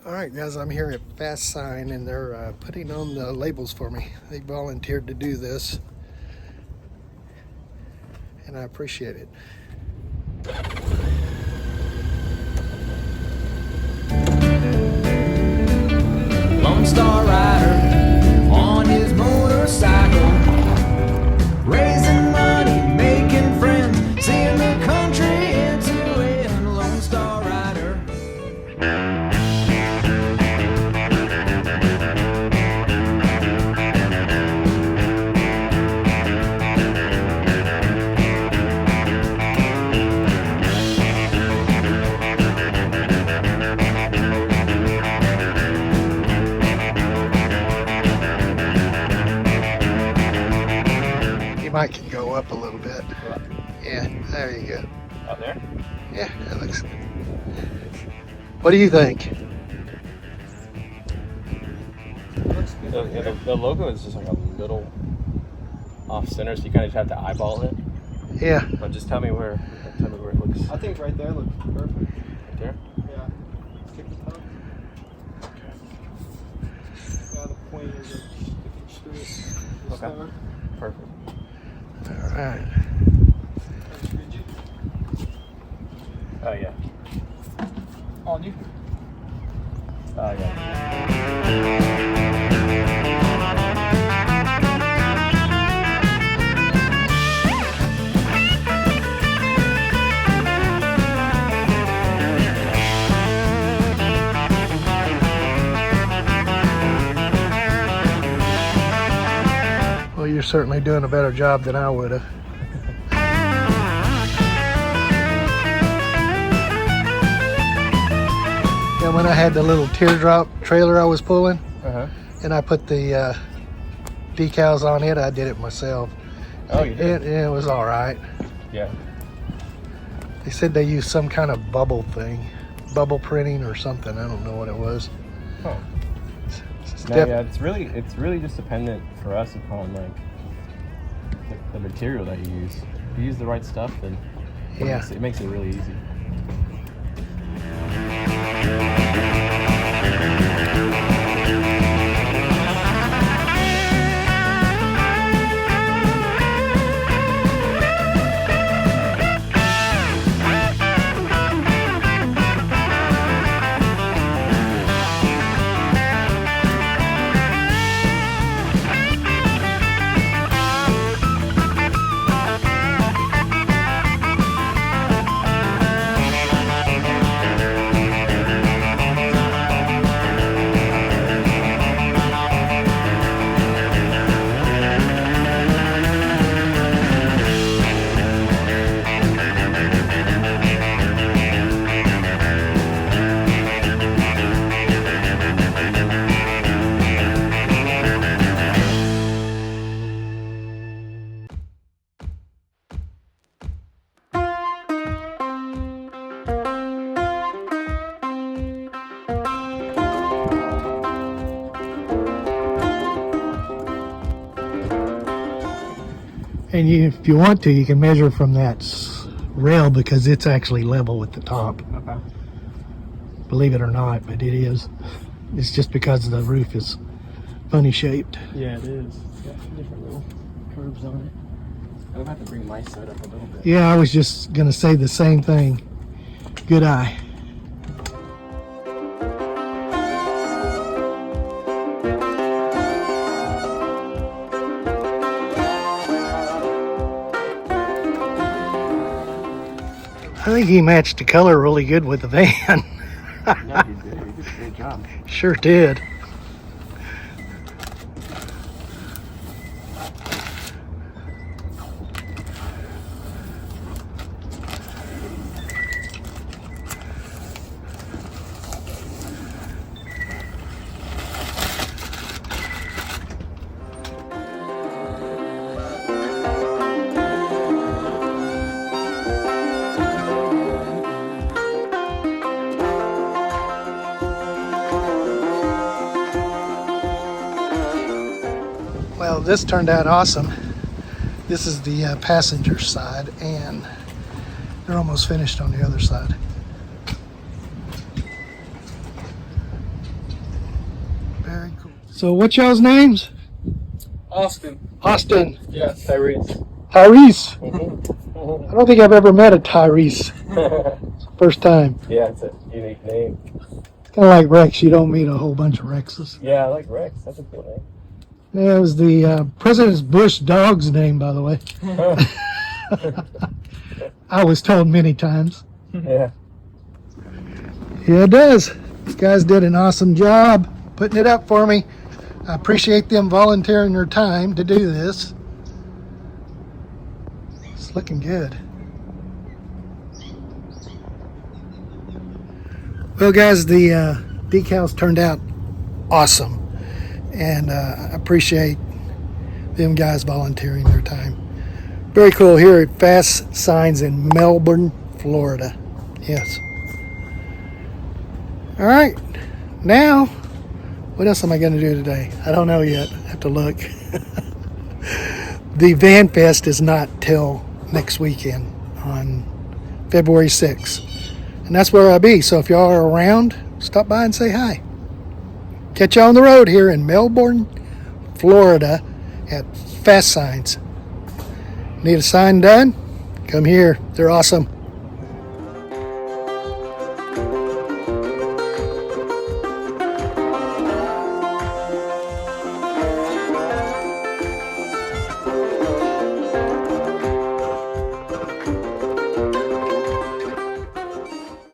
All right, guys, I'm here at FastSigns, and they're putting on the labels for me. They volunteered to do this, and I appreciate it. Lone Star Rider on his motorcycle, raising money, making friends, seeing the country into it. Lone Star Rider. Might can go up a little bit. Yeah, there you go. Out there? Yeah, that looks good. What do you think? Looks good. The logo is just like a little off center, so you kind of just have to eyeball it. Yeah. But just tell me where it looks. I think right there looks perfect. Right there? Yeah. Kick the top. Okay. Yeah, the point is sticking straight. Okay. Perfect. All right. Oh yeah. On you. Oh yeah. Well, you're certainly doing a better job than I would have. Yeah, when I had the little teardrop trailer I was pulling, and I put the decals on it, I did it myself. Oh, you did? It was all right. Yeah. They said they used some kind of bubble thing, bubble printing or something. I don't know what it was. Oh. It's No, yeah, it's really just dependent for us upon like the material that you use. If you use the right stuff, then Yeah. it makes it really easy. And if you want to, you can measure from that rail because it's actually level with the top. Okay. Believe it or not, but it is. It's just because the roof is funny shaped. Yeah, it is. It's got different little curves on it. I'll have to bring my side up a little bit. Yeah, I was just gonna say the same thing. Good eye. I think he matched the color really good with the van. Yeah, you did. You did a great job. Sure did. Well, this turned out awesome. This is the passenger side, and they're almost finished on the other side. So what's y'all's names? Austin. Austin. Yes. Tyrese. Tyrese. I don't think I've ever met a Tyrese. First time. Yeah, it's a unique name. It's kind of like Rex. You don't meet a whole bunch of Rexes. Yeah, I like Rex. That's a cool name. Yeah, it was the President Bush dog's name, by the way. I was told many times. Yeah. Yeah, it does. These guys did an awesome job putting it up for me. I appreciate them volunteering their time to do this. It's looking good. Well, guys, the decals turned out awesome. And I appreciate them guys volunteering their time. Very cool here at FastSigns in Melbourne, Florida. Yes. All right. Now, what else am I going to do today? I don't know yet. I have to look. The Van Fest is not till next weekend on February 6th. And that's where I'll be. So if y'all are around, stop by and say hi. Catch you on the road here in Melbourne, Florida at FastSigns. Need a sign done? Come here. They're awesome.